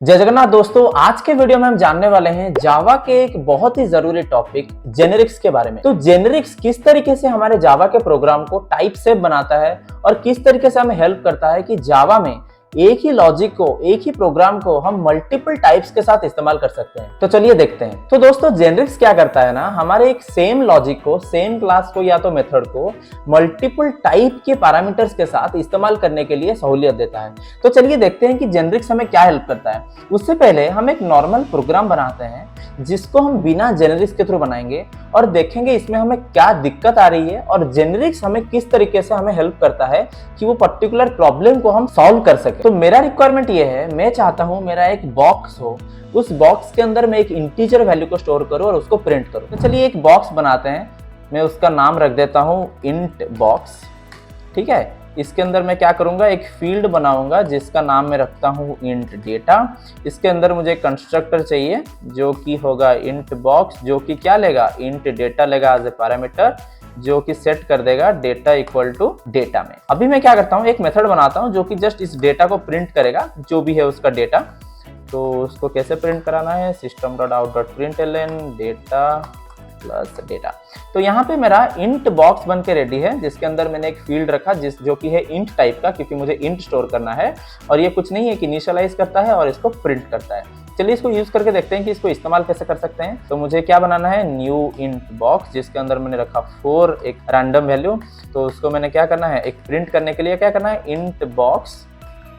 जय जगन्नाथ दोस्तों, आज के वीडियो में हम जानने वाले हैं जावा के एक बहुत ही जरूरी टॉपिक जेनेरिक्स के बारे में। तो जेनेरिक्स किस तरीके से हमारे जावा के प्रोग्राम को टाइप सेफ बनाता है और किस तरीके से हमें हेल्प करता है कि जावा में एक ही लॉजिक को, एक ही प्रोग्राम को हम मल्टीपल टाइप्स के साथ इस्तेमाल कर सकते हैं। तो चलिए देखते हैं। तो दोस्तों जेनेरिक्स क्या करता है ना, हमारे एक सेम लॉजिक को, सेम क्लास को या तो मेथड को मल्टीपल टाइप के पैरामीटर्स के साथ इस्तेमाल करने के लिए सहूलियत देता है। तो चलिए देखते हैं कि जेनेरिक्स हमें क्या हेल्प करता है। उससे पहले हम एक नॉर्मल प्रोग्राम बनाते हैं जिसको हम बिना जेनेरिक्स के थ्रू बनाएंगे और देखेंगे इसमें हमें क्या दिक्कत आ रही है और जेनेरिक्स हमें किस तरीके से हमें हेल्प करता है कि वो पर्टिकुलर प्रॉब्लम को हम सॉल्व कर सके। तो मेरा रिक्वायरमेंट ये है, मैं चाहता हूं मेरा एक बॉक्स हो, उस बॉक्स के अंदर मैं एक इंटीजर वैल्यू को स्टोर करूं और उसको प्रिंट करूं। तो चलिए एक बॉक्स बनाते हैं, मैं उसका नाम रख देता हूं इंट बॉक्स। ठीक है, इसके अंदर मैं क्या करूंगा, एक फील्ड बनाऊंगा जिसका नाम मैं रखता हूं इंट डेटा। इसके अंदर मुझे कंस्ट्रक्टर चाहिए जो कि होगा इंट बॉक्स, जो कि क्या लेगा, इंट डेटा लेगा एज ए पैरामीटर, जो कि सेट कर देगा डेटा इक्वल टू डेटा में। अभी मैं क्या करता हूँ, एक मेथड बनाता हूँ जो कि जस्ट इस डेटा को प्रिंट करेगा, जो भी है उसका डेटा। तो उसको कैसे प्रिंट कराना है, system.out.println डेटा प्लस डेटा। तो यहाँ पे मेरा इंट बॉक्स बन के रेडी है, जिसके अंदर मैंने एक फील्ड रखा जो कि है इंट टाइप का, क्योंकि मुझे इंट स्टोर करना है। और ये कुछ नहीं है कि इनिशियलाइज करता है और इसको प्रिंट करता है। चलिए इसको यूज करके देखते हैं कि इसको इस्तेमाल कैसे कर सकते हैं। तो मुझे क्या बनाना है, न्यू इंट बॉक्स, जिसके अंदर मैंने रखा 4 एक रैंडम वैल्यू। तो उसको मैंने क्या करना है, एक प्रिंट करने के लिए क्या करना है, int box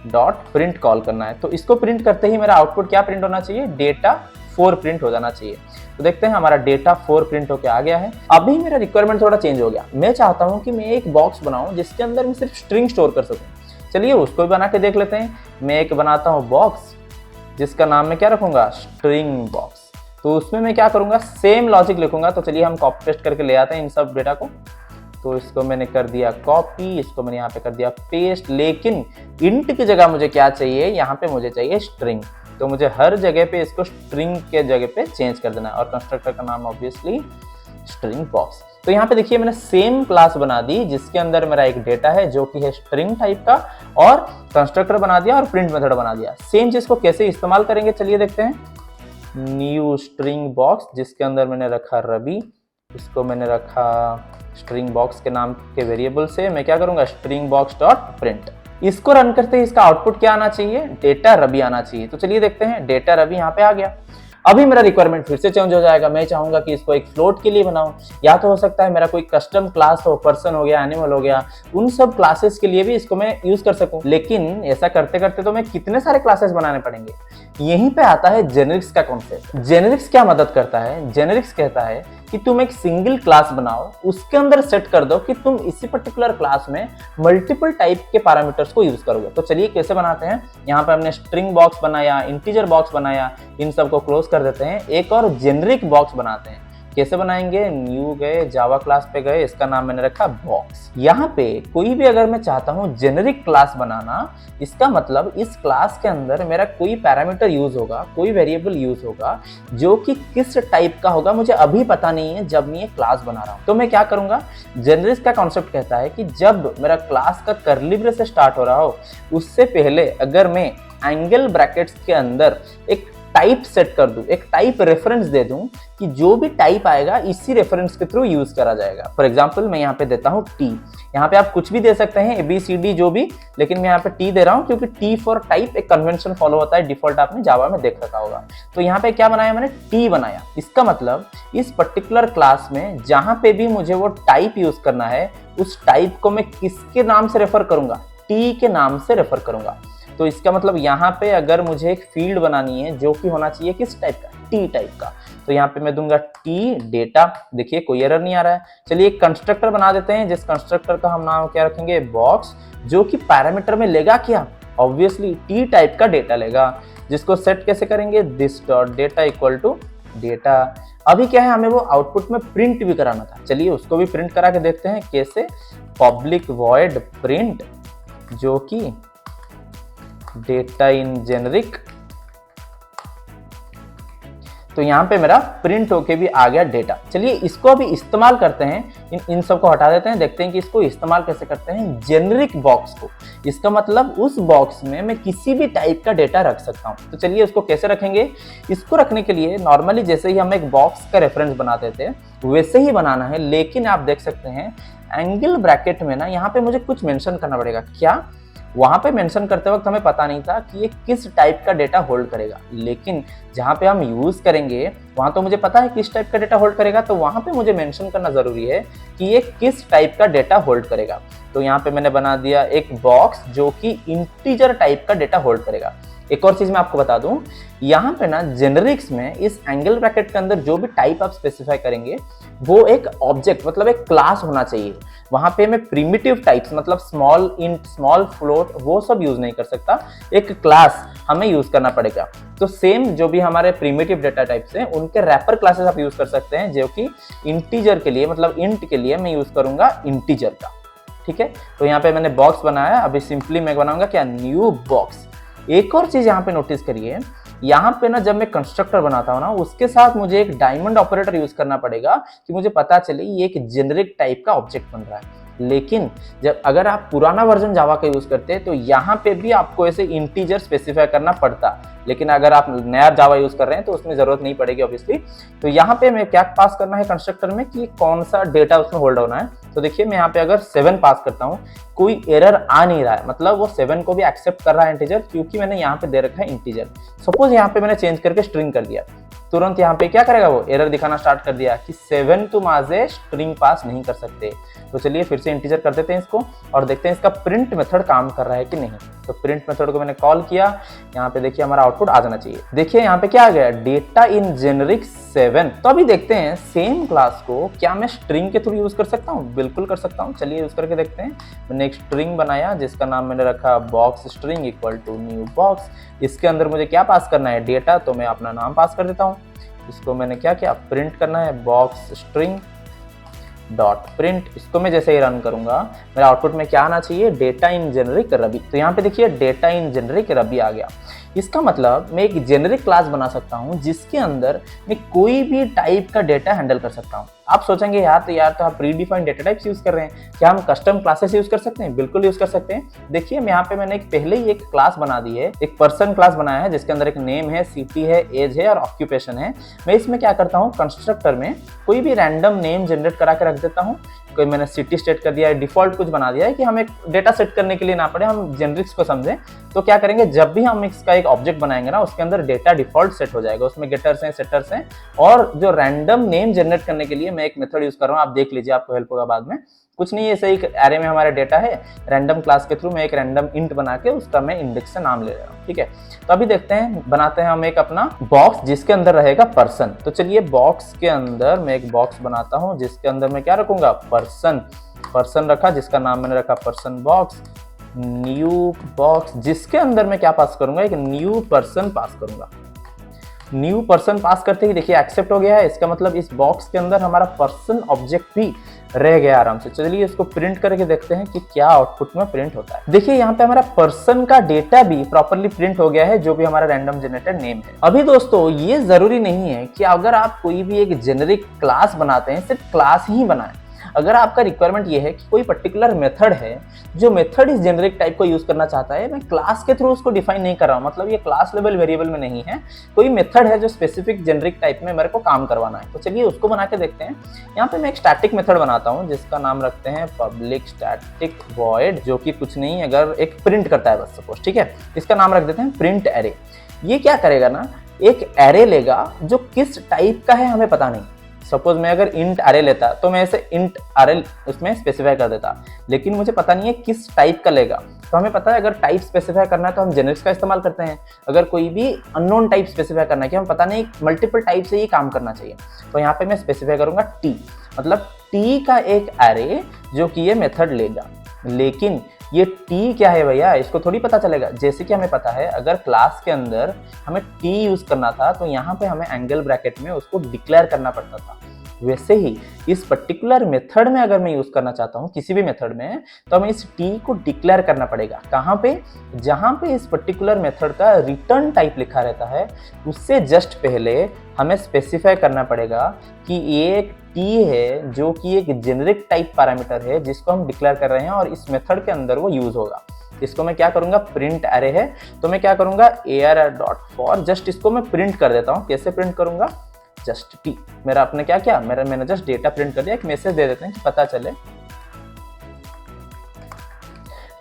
dot print call करना है। तो इसको प्रिंट करते ही मेरा आउटपुट क्या प्रिंट होना चाहिए, डेटा 4 प्रिंट हो जाना चाहिए। तो देखते हैं हमारा डेटा 4 प्रिंट होके आ गया है। अभी मेरा रिक्वायरमेंट थोड़ा चेंज हो गया, मैं चाहता हूं कि मैं एक बॉक्स बनाऊं जिसके अंदर मैं सिर्फ स्ट्रिंग स्टोर कर सकूं। चलिए उसको भी बना के देख लेते हैं। मैं एक बनाता हूं बॉक्स जिसका नाम मैं क्या रखूंगा, स्ट्रिंग बॉक्स। तो उसमें मैं क्या करूंगा, सेम लॉजिक लिखूंगा। तो चलिए हम कॉपी पेस्ट करके ले आते हैं इन सब डेटा को। तो इसको मैंने कर दिया कॉपी, इसको मैंने यहाँ पे कर दिया पेस्ट। लेकिन इंट की जगह मुझे क्या चाहिए, यहाँ पे मुझे चाहिए स्ट्रिंग। तो मुझे हर जगह पे इसको स्ट्रिंग के जगह पे चेंज कर देना है और कंस्ट्रक्टर का नाम ऑब्वियसली स्ट्रिंग बॉक्स। तो यहाँ पे देखिए मैंने सेम क्लास बना दी जिसके अंदर मेरा एक डेटा है जो कि है स्ट्रिंग टाइप का, और कंस्ट्रक्टर बना दिया और प्रिंट मेथड बना दिया। सेम चीज को कैसे इस्तेमाल करेंगे चलिए देखते हैं। न्यू स्ट्रिंग बॉक्स, जिसके अंदर मैंने रखा रवि, इसको मैंने रखा स्ट्रिंग बॉक्स के नाम के वेरिएबल से। मैं क्या करूंगा, स्ट्रिंग बॉक्स डॉट प्रिंट। इसको रन करते ही इसका आउटपुट क्या आना चाहिए, डेटा रवि आना चाहिए। तो चलिए देखते हैं, डेटा रवि यहाँ पे आ गया। अभी मेरा रिक्वायरमेंट फिर से चेंज हो जाएगा। मैं चाहूंगा कि इसको एक फ्लोट के लिए बनाऊं, या तो हो सकता है मेरा कोई कस्टम क्लास हो, पर्सन हो गया, एनिमल हो गया, उन सब क्लासेस के लिए भी इसको मैं यूज कर सकूं। लेकिन ऐसा करते करते तो मैं कितने सारे क्लासेस बनाने पड़ेंगे। यहीं पे आता है जेनेरिक्स का कॉन्सेप्ट। जेनेरिक्स क्या मदद करता है, जेनेरिक्स कहता है कि तुम एक सिंगल क्लास बनाओ, उसके अंदर सेट कर दो कि तुम इसी पर्टिकुलर क्लास में मल्टीपल टाइप के पैरामीटर्स को यूज करोगे। तो चलिए कैसे बनाते हैं। यहाँ पे हमने स्ट्रिंग बॉक्स बनाया, इंटीजर बॉक्स बनाया, इन सबको क्लोज कर देते हैं। एक और जेनेरिक बॉक्स बनाते हैं। कैसे बनाएंगे, न्यू गए, जावा क्लास पे गए, इसका नाम मैंने रखा बॉक्स। यहाँ पे कोई भी अगर मैं चाहता हूँ जेनेरिक क्लास बनाना, इसका मतलब इस क्लास के अंदर मेरा कोई पैरामीटर यूज होगा, कोई वेरिएबल यूज होगा जो कि किस टाइप का होगा मुझे अभी पता नहीं है जब मैं ये क्लास बना रहा हूँ। तो मैं क्या करूंगा, जेनेरिक्स का कॉन्सेप्ट कहता है कि जब मेरा क्लास का कर्ली ब्रेस से स्टार्ट हो रहा हो, उससे पहले अगर मैं एंगल ब्रैकेट्स के अंदर एक टाइप सेट कर दूं, एक टाइप रेफरेंस दे दूं कि जो भी टाइप आएगा इसी रेफरेंस के थ्रू यूज करा जाएगा। फॉर एग्जांपल मैं यहाँ पे देता हूँ टी। यहाँ पे आप कुछ भी दे सकते हैं, ABCD जो भी, लेकिन मैं यहाँ पे टी दे रहा हूँ क्योंकि टी फॉर टाइप एक कन्वेंशन फॉलो होता है, डिफॉल्ट आपने जावा में देख रखा होगा। तो यहाँ पे क्या बनाया मैंने, टी बनाया। इसका मतलब इस पर्टिकुलर क्लास में जहां पे भी मुझे वो टाइप यूज करना है, उस टाइप को मैं किसके नाम से रेफर करूंगा, टी के नाम से रेफर करूंगा। तो इसका मतलब यहाँ पे अगर मुझे एक फील्ड बनानी है जो कि होना चाहिए किस टाइप का, टी टाइप का, तो यहाँ पे मैं दूंगा टी डेटा। देखिए कोई एरर नहीं आ रहा है। चलिए एक कंस्ट्रक्टर बना देते हैं जिस कंस्ट्रक्टर का हम नाम क्या रखेंगे, बॉक्स, जो कि पैरामीटर में लेगा क्या, ऑब्वियसली टी टाइप का डेटा लेगा, जिसको सेट कैसे करेंगे, this dot data equal to data. अभी क्या है, हमें वो आउटपुट में प्रिंट भी कराना था। चलिए उसको भी प्रिंट करा के देखते हैं कैसे, पब्लिक वॉइड प्रिंट, जो कि डेटा इन जेनेरिक। तो यहाँ पे मेरा प्रिंट होके भी आ गया डेटा। चलिए इसको अभी इस्तेमाल करते हैं, इन सब को हटा देते हैं, देखते हैं कि इसको इस्तेमाल कैसे करते हैं जेनेरिक बॉक्स को। इसका मतलब उस बॉक्स में मैं किसी भी टाइप का डेटा रख सकता हूँ। तो चलिए उसको कैसे रखेंगे। इसको रखने के लिए नॉर्मली जैसे ही हम एक बॉक्स का रेफरेंस बनाते थे वैसे ही बनाना है, लेकिन आप देख सकते हैं एंगल ब्रैकेट में ना यहाँ पे मुझे कुछ मेंशन करना पड़ेगा। क्या? वहां पे मेंशन करते वक्त हमें पता नहीं था कि ये किस टाइप का डेटा होल्ड करेगा, लेकिन जहां पे हम यूज करेंगे वहां तो मुझे पता है किस टाइप का डेटा होल्ड करेगा, तो वहां पे मुझे मेंशन करना जरूरी है कि ये किस टाइप का डेटा होल्ड करेगा। तो यहाँ पे मैंने बना दिया एक बॉक्स जो कि इंटीजर टाइप का डेटा होल्ड करेगा। एक और चीज मैं आपको बता दूं, यहाँ पे ना जेनेरिक्स में इस एंगल ब्रैकेट के अंदर जो भी टाइप आप स्पेसिफाई करेंगे वो एक ऑब्जेक्ट मतलब एक क्लास होना चाहिए। वहां पे मैं प्रिमिटिव टाइप्स मतलब स्मॉल इंट, स्मॉल फ्लोट वो सब यूज नहीं कर सकता, एक क्लास हमें यूज करना पड़ेगा। तो सेम जो भी हमारे प्रिमिटिव डेटा टाइप्स हैं उनके रैपर क्लासेस आप यूज कर सकते हैं, जो कि इंटीजर के लिए मतलब इंट के लिए मैं यूज करूंगा इंटीजर का। ठीक है, तो यहाँ पे मैंने बॉक्स बनाया, अभी सिंपली मैं बनाऊंगा क्या, न्यू बॉक्स। एक और चीज यहाँ पे नोटिस करिए, यहाँ पे ना जब मैं कंस्ट्रक्टर बनाता हूँ ना उसके साथ मुझे एक डायमंड ऑपरेटर यूज करना पड़ेगा कि मुझे पता चले ये एक जेनेरिक टाइप का ऑब्जेक्ट बन रहा है। लेकिन जब अगर आप पुराना वर्जन जावा का यूज करते हैं तो यहाँ पे भी आपको ऐसे इंटीजर स्पेसिफाई करना पड़ता, लेकिन अगर आप नया जावा यूज कर रहे हैं तो उसमें जरूरत नहीं पड़ेगी ऑब्वियसली। तो यहाँ पे मैं क्या पास करना है कंस्ट्रक्टर में कि कौन सा डेटा उसमें होल्ड होना है। तो देखिए मैं यहाँ पे अगर 7 पास करता हूँ कोई एरर आ नहीं रहा है, मतलब वो 7 को भी एक्सेप्ट कर रहा है इंटीजर, क्योंकि मैंने यहाँ पे दे रखा है इंटीजर। सपोज यहाँ पे मैंने चेंज करके स्ट्रिंग कर दिया, तुरंत यहाँ पे क्या करेगा वो एरर दिखाना स्टार्ट कर दिया कि 7 तुम आज स्ट्रिंग पास नहीं कर सकते। तो चलिए फिर से इंटीजर कर देते हैं इसको और देखते हैं इसका प्रिंट मेथड काम कर रहा है कि नहीं। तो प्रिंट मेथड को मैंने कॉल किया, यहाँ पे देखिए हमारा आउटपुट आ जाना चाहिए। देखिए यहाँ पे क्या आ गया, डेटा इन जेनेरिक 7। तो अभी देखते हैं सेम क्लास को क्या मैं स्ट्रिंग के थ्रू यूज कर सकता हूँ। बिल्कुल कर सकता हूँ, चलिए यूज करके देखते हैं। मैंने एक स्ट्रिंग बनाया जिसका नाम मैंने रखा box string equal to new box. इसके अंदर मुझे क्या पास करना है, डेटा, तो मैं अपना नाम पास कर देता हूँ। इसको मैंने क्या किया, प्रिंट करना है बॉक्स स्ट्रिंग डॉट प्रिंट। इसको मैं जैसे ही रन करूंगा मेरा आउटपुट में क्या आना चाहिए, डेटा इन जेनेरिक रवि। तो यहाँ पे देखिए डेटा इन जेनेरिक रवि आ गया। इसका मतलब मैं एक जेनेरिक क्लास बना सकता हूँ जिसके अंदर मैं कोई भी टाइप का डेटा हैंडल कर सकता हूँ। आप सोचेंगे यार तो आप pre defined data types use कर रहे हैं, क्या हम कस्टम क्लासेस यूज कर सकते हैं? बिल्कुल यूज कर सकते हैं। देखिए मैं यहाँ पे मैंने पहले ही एक क्लास बना दी है, एक पर्सन क्लास बनाया है जिसके अंदर एक नेम है, सिटी है, एज है और ऑक्यूपेशन है। मैं इसमें क्या करता हूँ, कंस्ट्रक्टर में कोई भी रैंडम नेम जनरेट करा के रख देता हूँ। कोई मैंने सिटी स्टेट कर दिया है, डिफॉल्ट कुछ बना दिया है कि हमें डेटा सेट करने के लिए ना पड़े, हम जेनेरिक्स को समझें। तो क्या करेंगे, जब भी हम इसका एक ऑब्जेक्ट बनाएंगे ना उसके अंदर डेटा डिफॉल्ट सेट हो जाएगा, उसमें गेटर्स हैं, सेटर्स हैं, और जो रैंडम नेम जनरेट करने के लिए मैं एक मेथड यूज कर रहा हूँ, आप देख लीजिए, आपको हेल्प होगा बाद में। कुछ नहीं है, ऐसे एक एरे में हमारे डेटा है, रैंडम क्लास के थ्रू मैं एक रैंडम इंट बना के उसका मैं इंडेक्स से नाम ले रहा हूँ। ठीक है, तो अभी देखते हैं, बनाते हैं हम एक अपना बॉक्स जिसके अंदर रहेगा पर्सन। तो चलिए बॉक्स के अंदर मैं एक बॉक्स बनाता हूँ जिसके अंदर मैं क्या रखूंगा, पर्सन रखा, जिसका नाम मैंने रखा पर्सन बॉक्स। न्यू बॉक्स जिसके अंदर मैं क्या पास करूंगा, एक न्यू पर्सन पास करूंगा। न्यू पर्सन पास करते ही देखिए एक्सेप्ट हो गया है। इसका मतलब इस बॉक्स के अंदर हमारा पर्सन ऑब्जेक्ट भी रह गया आराम से। चलिए इसको प्रिंट करके देखते हैं कि क्या आउटपुट में प्रिंट होता है। देखिए यहाँ पे हमारा पर्सन का डेटा भी प्रॉपर्ली प्रिंट हो गया है, जो भी हमारा रैंडम जनरेटेड नेम है। अभी दोस्तों ये जरूरी नहीं है कि अगर आप कोई भी एक जेनेरिक क्लास बनाते हैं सिर्फ क्लास ही बनाएं। अगर आपका रिक्वायरमेंट ये है कि कोई पर्टिकुलर मेथड है, जो मेथड इस जेनेरिक टाइप को यूज करना चाहता है, मैं क्लास के थ्रू उसको डिफाइन नहीं कर रहा हूँ, मतलब ये क्लास लेवल वेरिएबल में नहीं है, कोई मेथड है जो स्पेसिफिक जेनेरिक टाइप में मेरे को काम करवाना है। तो चलिए उसको बना के देखते हैं। यहाँ पे मैं एक स्टैटिक मेथड बनाता हूँ जिसका नाम रखते हैं पब्लिक स्टैटिक वॉइड, जो कि कुछ नहीं अगर एक प्रिंट करता है बस सपोज। ठीक है, इसका नाम रख देते हैं प्रिंट एरे। ये क्या करेगा ना, एक एरे लेगा जो किस टाइप का है हमें पता नहीं। सपोज मैं अगर इंट अरे लेता तो मैं ऐसे इंट अरे उसमें स्पेसिफाई कर देता, लेकिन मुझे पता नहीं है किस टाइप का लेगा। तो हमें पता है अगर टाइप स्पेसिफाई करना है तो हम जेनेरिक्स का इस्तेमाल करते हैं। अगर कोई भी अननोन टाइप स्पेसिफाई करना है कि हमें पता नहीं मल्टीपल टाइप से ही काम करना चाहिए, तो यहाँ पे मैं स्पेसिफाई करूंगा टी, मतलब टी का एक अरे जो कि ये मेथड लेगा। लेकिन ये टी क्या है भैया, इसको थोड़ी पता चलेगा। जैसे कि हमें पता है अगर क्लास के अंदर हमें टी यूज करना था तो यहाँ पे हमें एंगल ब्रैकेट में उसको डिक्लेयर करना पड़ता था। वैसे ही इस पर्टिकुलर मेथड में अगर मैं यूज करना चाहता हूँ किसी भी मेथड में, तो हमें इस टी को डिक्लेयर करना पड़ेगा। कहाँ पे? जहाँ पे इस पर्टिकुलर मेथड का रिटर्न टाइप लिखा रहता है उससे जस्ट पहले हमें स्पेसिफाई करना पड़ेगा कि ये एक टी है जो कि एक जेनेरिक टाइप पैरामीटर है जिसको हम डिक्लेयर कर रहे हैं और इस मेथड के अंदर वो यूज होगा। इसको मैं क्या करूंगा, प्रिंट एरे है तो मैं क्या करूंगा, arr.for जस्ट इसको मैं प्रिंट कर देता हूँ। कैसे प्रिंट करूंगा, जस्ट टी, मेरा आपने क्या किया, मैंने जस्ट डेटा प्रिंट कर दिया। एक मैसेज दे देते हैं कि पता चले।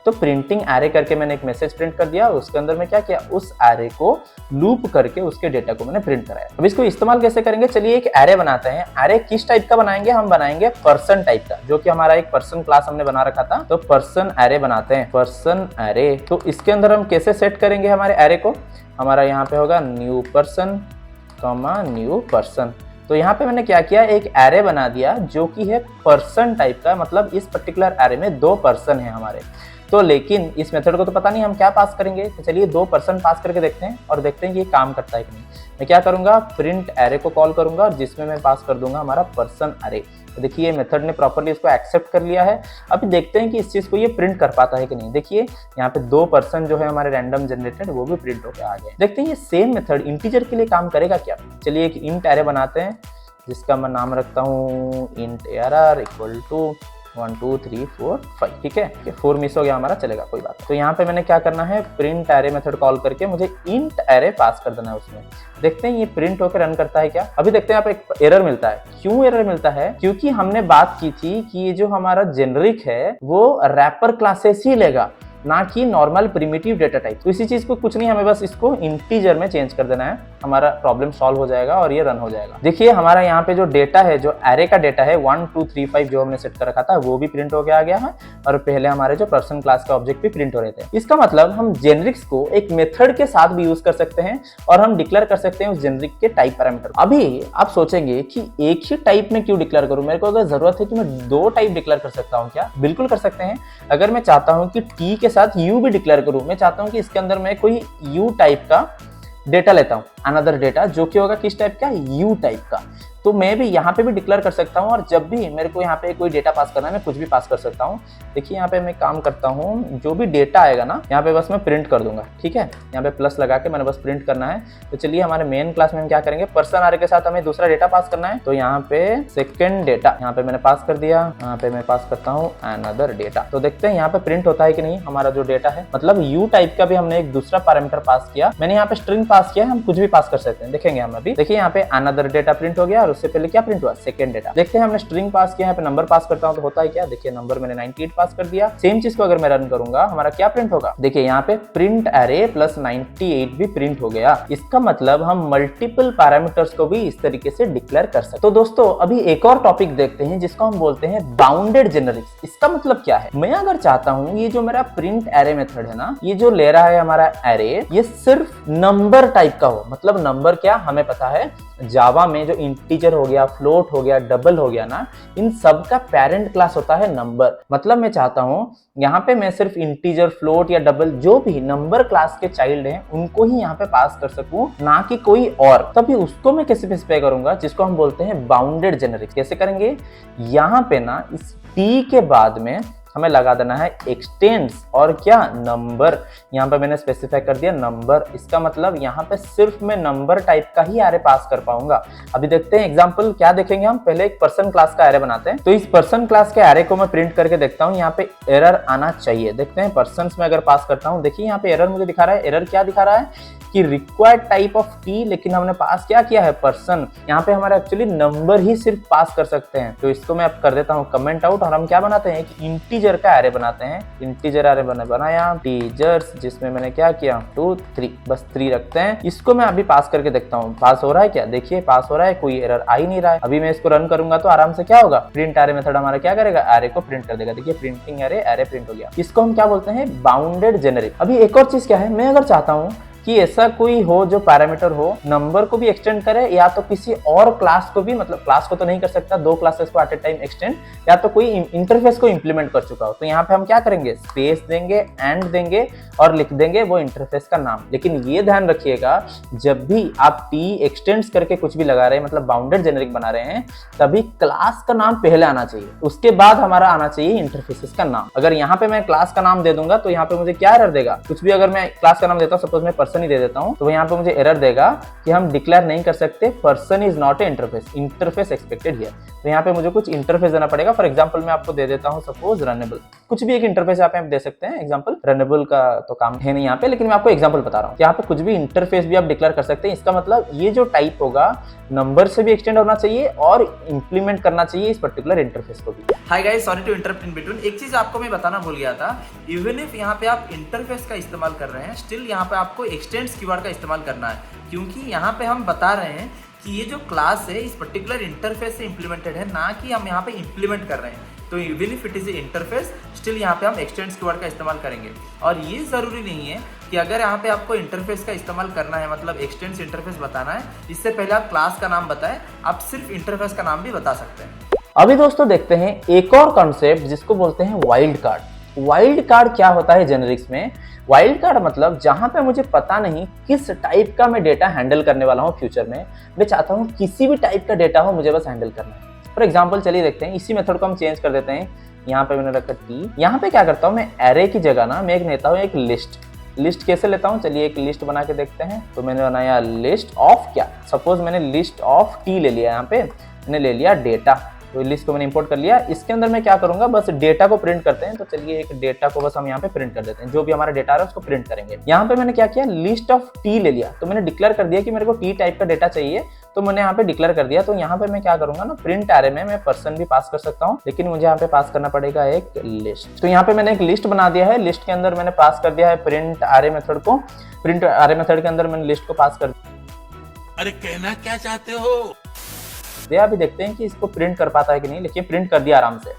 तो प्रिंटिंग एरे करके मैंने एक मैसेज प्रिंट कर दिया। उसके अंदर मैं क्या किया, उस एरे को लूप करके उसके डेटा को मैंने प्रिंट कराया। अब इसको इस्तेमाल कैसे करेंगे, चलिए एक एरे बनाते हैं। एरे किस टाइप का बनाएंगे, हम बनाएंगे पर्सन टाइप का, जो कि हमारा एक पर्सन क्लास हमने बना रखा था। तो पर्सन एरे बनाते हैं, पर्सन एरे। तो इसके अंदर हम कैसे सेट करेंगे हमारे एरे को, हमारा यहाँ पे होगा new person comma new person. तो यहाँ पे मैंने क्या किया, एक एरे बना दिया जो कि है पर्सन टाइप का, मतलब इस पर्टिकुलर एरे में 2 पर्सन है हमारे। तो लेकिन इस मेथड को तो पता नहीं हम क्या पास करेंगे, तो चलिए 2 पर्सन पास करके देखते हैं और देखते हैं कि ये काम करता है कि नहीं। मैं क्या करूंगा, प्रिंट एरे को कॉल करूंगा और जिसमें मैं पास कर दूंगा हमारा पर्सन एरे। तो देखिए ये मेथड ने प्रॉपर्ली इसको एक्सेप्ट कर लिया है। अभी देखते हैं कि इस चीज को ये प्रिंट कर पाता है कि नहीं। देखिए यहाँ पे 2 पर्सन जो है हमारे रैंडम जनरेटेड वो भी प्रिंट होकर आ गए। देखते हैं ये सेम मेथड इंटीजर के लिए काम करेगा क्या। चलिए एक इंट एरे बनाते हैं जिसका मैं नाम रखता हूँ इंट arr इक्वल टू 1 2 3 4 5। ठीक है, 4 मिस हो गया हमारा, चलेगा कोई बात। तो यहाँ पे मैंने क्या करना है, प्रिंट एरे मेथड कॉल करके मुझे इंट एरे पास कर देना है उसमें। देखते हैं ये प्रिंट होकर रन करता है क्या। अभी देखते हैं यहाँ पे एक एरर मिलता है। क्यों एरर मिलता है, क्योंकि हमने बात की थी कि ये जो हमारा जेनरिक है वो रैपर क्लासेस ही लेगा, ना कि नॉर्मल प्रिमिटिव डेटा टाइप। तो इसी चीज को कुछ नहीं, हमें बस इसको इंटीजर में चेंज कर देना है, हमारा प्रॉब्लम सॉल्व हो जाएगा और ये रन हो जाएगा। देखिए हमारा यहाँ पे जो डेटा है, जो एरे का डेटा है 1 2 3 5 जो हमने सेट कर रखा था वो भी प्रिंट होके आ गया है और पहले हमारे जो पर्सन क्लास का ऑब्जेक्ट भी प्रिंट हो रहे थे। इसका मतलब हम जेनरिक्स को एक मेथड के साथ भी यूज कर सकते हैं और हम डिक्लेयर कर सकते हैं उस जेनरिक के टाइप पैरामीटर। अभी आप सोचेंगे कि एक ही टाइप में क्यों डिक्लेयर करूं, मेरे को अगर जरूरत है कि मैं 2 टाइप डिक्लेयर कर सकता हूँ क्या, बिल्कुल कर सकते हैं। अगर मैं चाहता हूँ कि टी के साथ यू भी डिक्लेयर करूं, मैं चाहता हूं कि इसके अंदर मैं कोई यू टाइप का डेटा लेता हूं, अनदर डेटा जो कि होगा किस टाइप का, यू टाइप का, तो मैं भी यहाँ पे भी डिक्लेयर कर सकता हूँ और जब भी मेरे को यहाँ पे कोई डेटा पास करना है मैं कुछ भी पास कर सकता हूँ। देखिए यहाँ पे मैं काम करता हूँ, जो भी डेटा आएगा ना यहाँ पे बस मैं प्रिंट कर दूंगा। ठीक है, यहाँ पे प्लस लगा के मैंने बस प्रिंट करना है। तो चलिए हमारे मेन क्लास में हम क्या करेंगे, पर्सन एरे के साथ हमें दूसरा डेटा पास करना है। तो यहाँ पे सेकेंड डेटा यहाँ पे मैंने पास कर दिया, यहाँ पे मैं पास करता हूँ अनदर डेटा। तो देखते हैं यहाँ पे प्रिंट होता है कि नहीं हमारा जो डेटा है, मतलब यू टाइप का भी हमने एक दूसरा पैरामीटर पास किया। मैंने यहाँ पे स्ट्रिंग पास किया, हम कुछ भी पास कर सकते हैं, देखेंगे हम अभी। देखिए यहाँ पे अनदर डेटा प्रिंट हो गया और उससे पहले क्या प्रिंट हुआ, सेकंड डेटा। देखते हैं हमने स्ट्रिंग पास किया, यहाँ पे नंबर पास करता हूं तो होता है क्या, देखिए नंबर मैंने 98 पास कर दिया। सेम चीज को अगर मैं रन करूंगा हमारा क्या प्रिंट होगा, देखिए यहाँ पे प्रिंट एरे प्लस 98 भी प्रिंट हो गया। इसका मतलब हम मल्टीपल पैरामीटर्स को भी इस तरीके से डिक्लेयर कर सकते हैं। तो दोस्तों अभी एक और टॉपिक देखते हैं जिसको हम बोलते हैं बाउंडेड जेनरिक्स। इसका मतलब क्या है, मैं अगर चाहता हूं ये जो मेरा प्रिंट एरे मेथड है ना, ये जो ले रहा है हमारा एरे, ये सिर्फ नंबर टाइप का हो। मतलब नंबर क्या, हमें पता है जावा में जो इंटीजर हो गया, फ्लोट हो गया, डबल हो गया ना, इन सब का पेरेंट क्लास होता है नंबर। मतलब मैं चाहता हूं यहाँ पे मैं सिर्फ इंटीजर, फ्लोट या डबल जो भी नंबर क्लास के चाइल्ड हैं उनको ही यहाँ पे पास कर सकूं, ना कि कोई और। तभी उसको मैं कैसे स्पेसिफाई करूंगा, जिसको हम बोलते हैं बाउंडेड जेनरिक्स। कैसे करेंगे, यहाँ पे ना इस टी के बाद में हमें लगा देना है एक्सटेंड्स और क्या, नंबर। यहाँ पे मैंने स्पेसिफाई कर दिया नंबर। इसका मतलब यहाँ पे सिर्फ मैं नंबर टाइप का ही एरे पास कर पाऊंगा। अभी देखते हैं एग्जांपल क्या देखेंगे हम। पहले एक पर्सन क्लास का एरे बनाते हैं। तो इस पर्सन क्लास के एरे को मैं प्रिंट करके देखता हूँ, यहाँ पे एरर आना चाहिए। देखते हैं पर्सन में अगर पास करता हूँ, देखिए यहाँ पे एरर मुझे दिखा रहा है। एरर क्या दिखा रहा है कि रिक्वायर्ड टाइप ऑफ टी, लेकिन हमने पास क्या किया है, पर्सन। यहाँ पे हमारा एक्चुअली नंबर ही सिर्फ पास कर सकते हैं। तो इसको मैं अब कर देता हूँ कमेंट आउट और हम क्या बनाते हैं कि इंटीजर का एरे बनाते हैं। इंटीजर एरे बनाया टीजर्स, जिसमें मैंने क्या किया 2 3, बस 3 रखते हैं। इसको मैं अभी पास करके देखता हूँ पास हो रहा है क्या। देखिए पास हो रहा है, कोई एरर आ ही नहीं रहा है। अभी मैं इसको रन करूंगा तो आराम से क्या होगा, प्रिंट एरे मेथड हमारा क्या करेगा, एरे को प्रिंट कर देगा। देखिए प्रिंटिंग एरे, एरे प्रिंट हो गया। इसको हम क्या बोलते हैं, बाउंडेड जेनरिक। अभी एक और चीज क्या है, मैं अगर चाहता हूँ कि ऐसा कोई हो जो पैरामीटर हो नंबर को भी एक्सटेंड करे या तो किसी और क्लास को भी, मतलब क्लास को तो नहीं कर सकता, दो क्लासेस को एट ए टाइम एक्सटेंड, या तो कोई इंटरफेस को इंप्लीमेंट कर चुका हो। तो यहाँ पे हम क्या करेंगे, स्पेस देंगे, एंड देंगे और लिख देंगे वो इंटरफेस का नाम। लेकिन ये ध्यान रखिएगा जब भी आप टी एक्सटेंड्स करके कुछ भी लगा रहे हैं, मतलब बाउंडेड जेनेरिक बना रहे हैं, तभी क्लास का नाम पहले आना चाहिए, उसके बाद हमारा आना चाहिए इंटरफेसेस का नाम। अगर यहाँ पे मैं क्लास का नाम दे दूंगा तो यहाँ पे मुझे क्या एरर देगा, कुछ भी अगर मैं क्लास का नाम देता हूँ, सपोज मैं पर्सन ही दे देता हूँ, तो यहाँ पे मुझे एरर देगा कि हम डिक्लेयर नहीं कर सकते person is not a interface expected here. तो यहाँ पे मुझे कुछ इंटरफेस देना पड़ेगा। फॉर एग्जांपल मैं आपको दे देता हूँ सपोज रनेबल, कुछ भी एक इंटरफेस यहाँ पे आप दे सकते हैं। एग्जांपल रनेबल का तो काम है नहीं यहाँ पे, लेकिन मैं आपको एग्जांपल बता रहा हूँ। यहाँ पे कुछ भी इंटरफेस भी आप डिक्लेयर कर सकते हैं। इसका मतलब ये जो टाइप होगा नंबर से भी एक्सटेंड होना चाहिए और इंप्लीमेंट करना चाहिए इस पर्टिकुलर इंटरफेस को भी। Hi guys, sorry to interrupt in between. एक चीज आपको मैं बताना भूल गया था, इवन इफ यहाँ पे आप इंटरफेस का इस्तेमाल कर रहे हैं, स्टिल यहाँ पे आपको एक्सटेंड्स कीवर्ड का इस्तेमाल करना है, क्योंकि यहाँ पे हम बता रहे हैं कि ये जो क्लास है इस पर्टिकुलर इंटरफेस से इंप्लीमेंटेड है, ना कि हम यहाँ पे इंप्लीमेंट कर रहे हैं। तो even if it is interface, still यहाँ पे हम एक्सटेंड्स कीवर्ड का इस्तेमाल करेंगे। और ये जरूरी नहीं है कि अगर यहाँ पे आपको इंटरफेस का इस्तेमाल करना है, मतलब एक्सटेंड्स इंटरफेस बताना है, इससे पहले आप क्लास का नाम बताएं, आप सिर्फ इंटरफेस का नाम भी बता सकते हैं। अभी दोस्तों देखते हैं एक और कॉन्सेप्ट जिसको बोलते हैं वाइल्ड कार्ड। वाइल्ड कार्ड क्या होता है जेनेरिक्स में? वाइल्ड कार्ड मतलब जहां पे मुझे पता नहीं किस टाइप का मैं डेटा हैंडल करने वाला हूं फ्यूचर में, मैं चाहता हूं किसी भी टाइप का डेटा हो, मुझे बस हैंडल करना है। फॉर एग्जांपल चलिए देखते हैं, इसी मेथड को हम चेंज कर देते हैं। यहाँ पे मैंने रखा टी, यहाँ पे क्या करता हूँ मैं, एरे की जगह ना मैं एक लेता हूँ एक लिस्ट कैसे लेता हूँ, चलिए एक लिस्ट बना के देखते हैं। तो मैंने बनाया लिस्ट ऑफ क्या, सपोज मैंने लिस्ट ऑफ टी ले लिया, यहाँ पे मैंने ले लिया डेटा, तो लिस्ट को मैंने इंपोर्ट कर लिया। इसके अंदर मैं क्या करूंगा, बस डेटा को प्रिंट करते हैं। तो चलिए एक डेटा को बस हम यहाँ पे प्रिंट कर देते हैं, जो भी हमारा डेटा आ रहा है उसको प्रिंट करेंगे। यहाँ पे मैंने क्या किया, लिस्ट ऑफ टी ले लिया, तो मैंने डिक्लेयर कर दिया कि मेरे को टी टाइप का डेटा चाहिए, तो मैंने यहाँ पे डिक्लेयर कर दिया। तो यहाँ पे मैं क्या करूंगा ना, प्रिंट एरे में मैं पर्सन भी पास कर सकता हूँ, लेकिन मुझे यहाँ पे पास करना पड़ेगा एक लिस्ट। तो यहाँ पे मैंने एक लिस्ट बना दिया है, लिस्ट के अंदर मैंने पास कर दिया है प्रिंट एरे मेथड को। प्रिंट एरे मेथड के अंदर मैंने लिस्ट को पास कर दिया। अरे कहना क्या चाहते हो? अभी देखते हैं कि इसको प्रिंट कर पाता है कि नहीं, लेकिन प्रिंट कर दिया आराम से।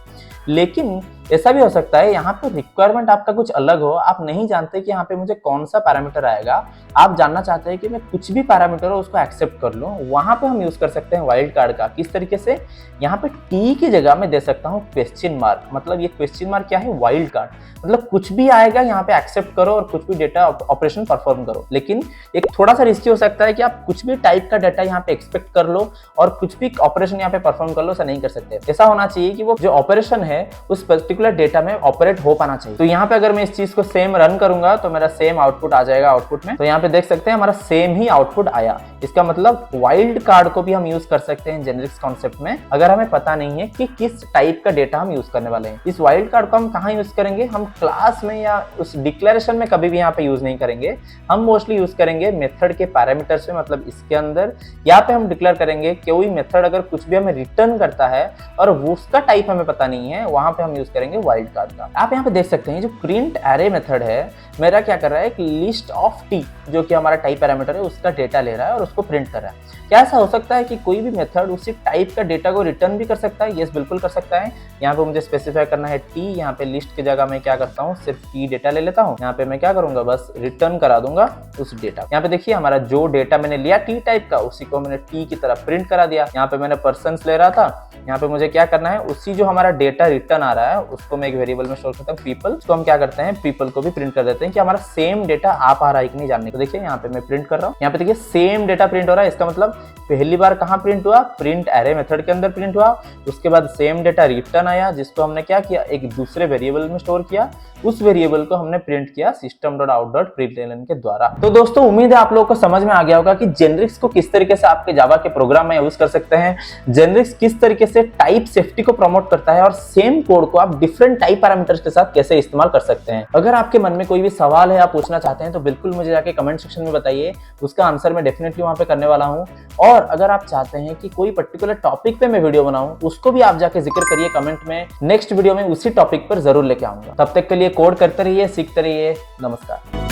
लेकिन ऐसा भी हो सकता है यहाँ पे रिक्वायरमेंट आपका कुछ अलग हो, आप नहीं जानते कि यहाँ पे मुझे कौन सा पैरामीटर आएगा, आप जानना चाहते हैं कि मैं कुछ भी पैरामीटर हो उसको एक्सेप्ट कर लूँ। वहां पे हम यूज कर सकते हैं वाइल्ड कार्ड का। किस तरीके से, यहाँ पे टी की जगह मैं दे सकता हूँ क्वेश्चन मार्क। मतलब ये क्वेश्चन मार्क क्या है, वाइल्ड कार्ड, मतलब कुछ भी आएगा यहाँ पे एक्सेप्ट करो और कुछ भी डेटा ऑपरेशन परफॉर्म करो। लेकिन एक थोड़ा सा रिस्की हो सकता है कि आप कुछ भी टाइप का डेटा यहाँ पे एक्सपेक्ट कर लो और कुछ भी ऑपरेशन यहाँ पे परफॉर्म कर लो, ऐसा नहीं कर सकते। ऐसा होना चाहिए कि वो जो ऑपरेशन है उस पर्टिकुलर डेटा में ऑपरेट हो पाना चाहिए। तो यहाँ पे अगर मैं इस चीज को सेम रन करूंगा तो मेरा सेम आउटपुट आ जाएगा आउटपुट में। तो यहाँ पे देख सकते हैं हमारा सेम ही आउटपुट आया। इसका मतलब वाइल्ड कार्ड को भी हम यूज कर सकते हैं जेनेरिक्स कॉन्सेप्ट में, अगर हमें पता नहीं है कि किस टाइप का डेटा हम यूज करने वाले हैं। इस वाइल्ड कार्ड को हम कहाँ यूज करेंगे, हम क्लास में या उस डिक्लेरेशन में कभी भी यहाँ पे यूज नहीं करेंगे। हम मोस्टली यूज करेंगे मेथड के पैरामीटर से, मतलब इसके अंदर यहाँ पे हम डिक्लेयर करेंगे कोई मेथड अगर कुछ भी हमें रिटर्न करता है और उसका टाइप हमें पता नहीं है, वहां पे हम यूज करेंगे वाइल्ड कार्ड का। आप यहाँ पे देख सकते हैं जो प्रिंट एरे मेथड है मेरा क्या कर रहा है, एक लिस्ट ऑफ टी जो कि हमारा टाइप पैरामीटर है उसका डेटा ले रहा है और उसको प्रिंट कर रहा है। क्या ऐसा हो सकता है कि कोई भी मेथड उसी टाइप का डेटा को रिटर्न भी कर सकता है? यस, बिल्कुल कर सकता है। यहाँ पे मुझे स्पेसिफाई करना है टी, यहाँ पे लिस्ट की जगह मैं क्या करता हूँ, सिर्फ टी डेटा ले लेता हूँ। यहाँ पे मैं क्या करूंगा, बस रिटर्न करा दूंगा उस डेटा। यहाँ पे देखिए हमारा जो डेटा मैंने लिया टी टाइप का, उसी को मैंने टी की तरह प्रिंट करा दिया। यहाँ पे मैंने पर्सन्स ले रहा था, यहाँ पे मुझे क्या करना है, उसी जो हमारा डेटा रिटर्न आ रहा है उसको मैं एक वेरिएबल में स्टोर करता हूँ पीपल। उसको हम क्या करते हैं, पीपल को भी प्रिंट कर देते हैं कि हमारा सेम डेटा आ पा रहा है कि नहीं जानने को। देखिए यहाँ पे मैं प्रिंट कर रहा हूँ, यहाँ पे देखिए सेम डेटा प्रिंट हो रहा है। इसका मतलब पहली बार कहाँ प्रिंट हुआ, प्रिंट एरे मेथड के अंदर प्रिंट हुआ। उसके बाद सेम डेटा रिटर्न आया जिसको हमने क्या किया, एक दूसरे वेरिएबल में स्टोर किया। उस वेरिएबल को हमने प्रिंट किया system.out.println के द्वारा। तो दोस्तों उम्मीद है आप लोगों को समझ में आ गया होगा कि जेनेरिक्स को किस तरीके से आपके जावा के प्रोग्राम में यूज कर सकते हैं। जेनेरिक्स किस तरीके से टाइप सेफ्टी को प्रमोट करता है और सेम कोड को आप डिफरेंट टाइप पैरामीटर्स के साथ कैसे इस्तेमाल कर सकते हैं। अगर आपके मन में कोई भी सवाल है आप पूछना चाहते हैं तो बिल्कुल मुझे जाके कमेंट सेक्शन में बताइए, उसका आंसर मैं डेफिनेटली वहां पे करने वाला हूं। और अगर आप चाहते हैं कि कोई पर्टिकुलर टॉपिक पे मैं वीडियो बनाऊं, उसको भी आप जाके जिक्र करिए कमेंट में। नेक्स्ट वीडियो में उसी टॉपिक पर जरूर लेके आऊंगा। तब तक के लिए कोड करते रहिए, सीखते रहिए। नमस्कार।